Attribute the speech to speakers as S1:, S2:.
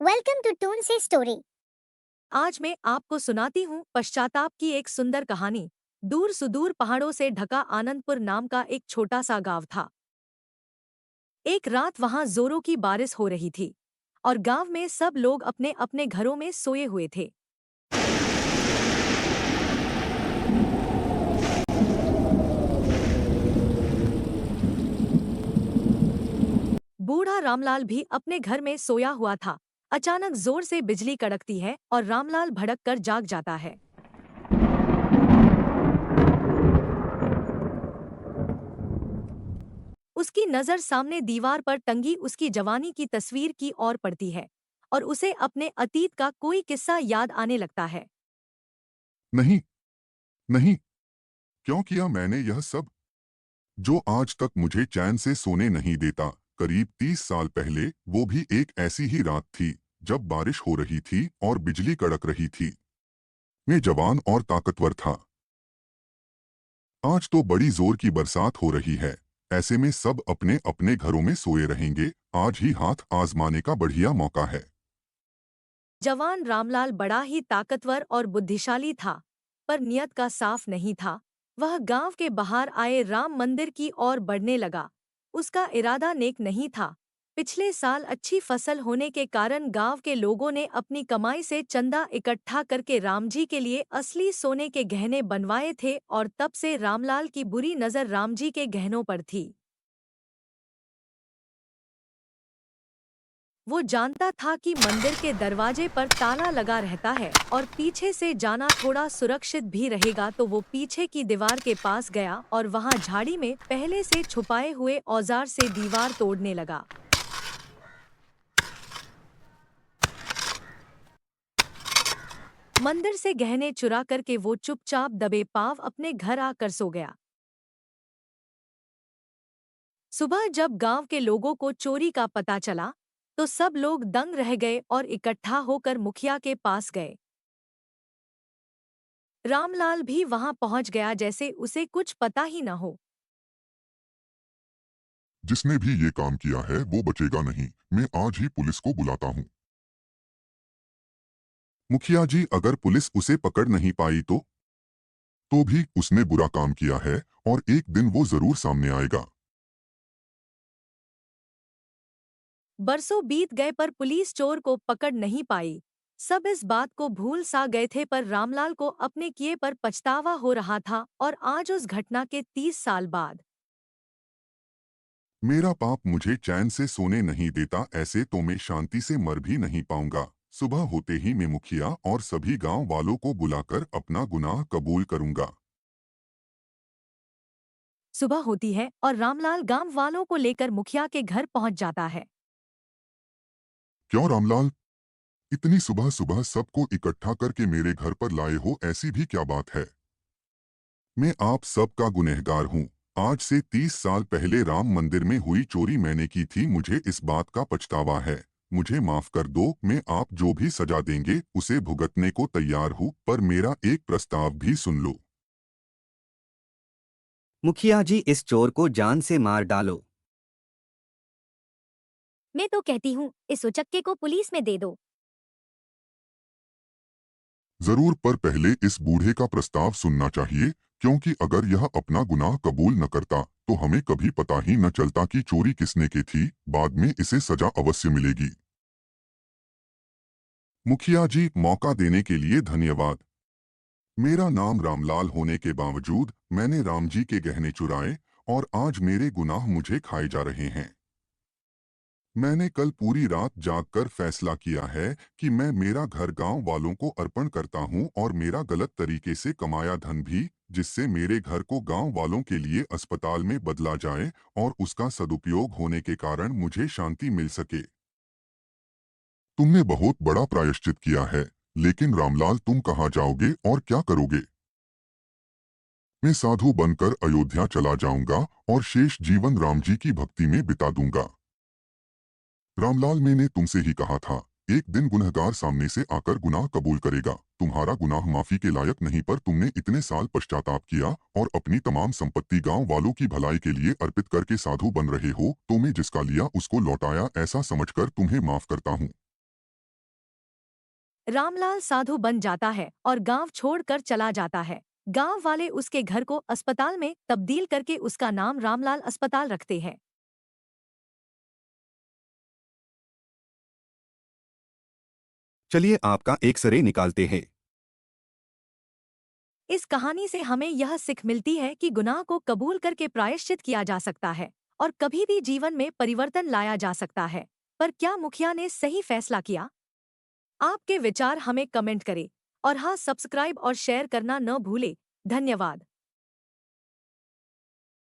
S1: Welcome to twin से story.
S2: आज मैं आपको सुनाती हूँ पश्चाताप की एक सुंदर कहानी। दूर सुदूर पहाड़ों से ढका आनंदपुर नाम का एक छोटा सा गांव था। एक रात वहां जोरों की बारिश हो रही थी और गांव में सब लोग अपने अपने घरों में सोए हुए थे। बूढ़ा रामलाल भी अपने घर में सोया हुआ था। अचानक जोर से बिजली कड़कती है और रामलाल भड़क कर जाग जाता है। उसकी नजर सामने दीवार पर टंगी उसकी जवानी की तस्वीर की ओर पड़ती है और उसे अपने अतीत का कोई किस्सा याद आने लगता है।
S3: नहीं, नहीं, क्यों किया मैंने यह सब, जो आज तक मुझे चैन से सोने नहीं देता। करीब 30 साल पहले वो भी एक ऐसी ही रात थी, जब बारिश हो रही थी और बिजली कड़क रही थी। मैं जवान और ताकतवर था। आज तो बड़ी जोर की बरसात हो रही है। ऐसे में सब अपने अपने घरों में सोए रहेंगे। आज ही हाथ आजमाने का बढ़िया मौका है।
S2: जवान रामलाल बड़ा ही ताकतवर और बुद्धिशाली था, पर नियत का साफ नहीं था। वह गांव के बाहर आए राम मंदिर की ओर बढ़ने लगा। उसका इरादा नेक नहीं था। पिछले साल अच्छी फसल होने के कारण गांव के लोगों ने अपनी कमाई से चंदा इकट्ठा करके रामजी के लिए असली सोने के गहने बनवाए थे और तब से रामलाल की बुरी नजर रामजी के गहनों पर थी। वो जानता था कि मंदिर के दरवाजे पर ताला लगा रहता है और पीछे से जाना थोड़ा सुरक्षित भी रहेगा, तो वो पीछे की दीवार के पास गया और वहां झाड़ी में पहले से छुपाए हुए औजार से दीवार तोड़ने लगा। मंदिर से गहने चुरा करके वो चुपचाप दबे पांव अपने घर आकर सो गया। सुबह जब गांव के लोगों को चोरी का पता चला, तो सब लोग दंग रह गए और इकट्ठा होकर मुखिया के पास गए। रामलाल भी वहां पहुंच गया जैसे उसे कुछ पता ही न हो।
S3: जिसने भी ये काम किया है वो बचेगा नहीं। मैं आज ही पुलिस को बुलाता हूँ। मुखिया जी, अगर पुलिस उसे पकड़ नहीं पाई तो भी उसने बुरा काम किया है और एक दिन वो जरूर सामने आएगा।
S2: बरसों बीत गए पर पुलिस चोर को पकड़ नहीं पाई। सब इस बात को भूल सा गए थे, पर रामलाल को अपने किए पर पछतावा हो रहा था और आज उस घटना के 30 साल बाद
S3: मेरा पाप मुझे चैन से सोने नहीं देता। ऐसे तो मैं शांति से मर भी नहीं पाऊंगा। सुबह होते ही मैं मुखिया और सभी गांव वालों को बुलाकर अपना गुनाह कबूल करूंगा।
S2: सुबह होती है और रामलाल गांव वालों को लेकर मुखिया के घर पहुंच जाता है।
S3: क्यों रामलाल, इतनी सुबह सुबह सबको इकट्ठा करके मेरे घर पर लाए हो, ऐसी भी क्या बात है? मैं आप सबका गुनहगार हूँ। आज से 30 साल पहले राम मंदिर में हुई चोरी मैंने की थी। मुझे इस बात का पछतावा है। मुझे माफ कर दो। मैं आप जो भी सजा देंगे उसे भुगतने को तैयार हूँ, पर मेरा एक प्रस्ताव भी सुन लो।
S4: मुखिया जी, इस चोर को जान से मार डालो।
S1: मैं तो कहती हूँ इस उचक्के को पुलिस में दे दो।
S3: जरूर, पर पहले इस बूढ़े का प्रस्ताव सुनना चाहिए, क्योंकि अगर यह अपना गुनाह कबूल न करता तो हमें कभी पता ही न चलता कि चोरी किसने की थी। बाद में इसे सजा अवश्य मिलेगी। मुखिया जी, मौका देने के लिए धन्यवाद। मेरा नाम रामलाल होने के बावजूद मैंने राम जी के गहने चुराए और आज मेरे गुनाह मुझे खाए जा रहे हैं। मैंने कल पूरी रात जागकर फैसला किया है कि मैं मेरा घर गांव वालों को अर्पण करता हूं और मेरा गलत तरीके से कमाया धन भी, जिससे मेरे घर को गांव वालों के लिए अस्पताल में बदला जाए और उसका सदुपयोग होने के कारण मुझे शांति मिल सके। तुमने बहुत बड़ा प्रायश्चित किया है, लेकिन रामलाल, तुम कहाँ जाओगे और क्या करोगे? मैं साधु बनकर अयोध्या चला जाऊंगा और शेष जीवन राम जी की भक्ति में बिता दूंगा। रामलाल, मैंने तुमसे ही कहा था, एक दिन गुनहगार सामने से आकर गुनाह कबूल करेगा। तुम्हारा गुनाह माफी के लायक नहीं, पर तुमने इतने साल पश्चाताप किया और अपनी तमाम संपत्ति गांव वालों की भलाई के लिए अर्पित करके साधु बन रहे हो, तो मैं जिसका लिया उसको लौटाया, ऐसा समझकर तुम्हें माफ करता हूँ।
S2: रामलाल साधु बन जाता है और गांव छोड़कर चला जाता है। गांव वाले उसके घर को अस्पताल में तब्दील करके उसका नाम रामलाल अस्पताल रखते हैं।
S3: चलिए आपका एक्सरे निकालते हैं।
S2: इस कहानी से हमें यह सीख मिलती है कि गुनाह को कबूल करके प्रायश्चित किया जा सकता है और कभी भी जीवन में परिवर्तन लाया जा सकता है। पर क्या मुखिया ने सही फैसला किया? आपके विचार हमें कमेंट करें और हाँ, सब्सक्राइब और शेयर करना न भूलें। धन्यवाद।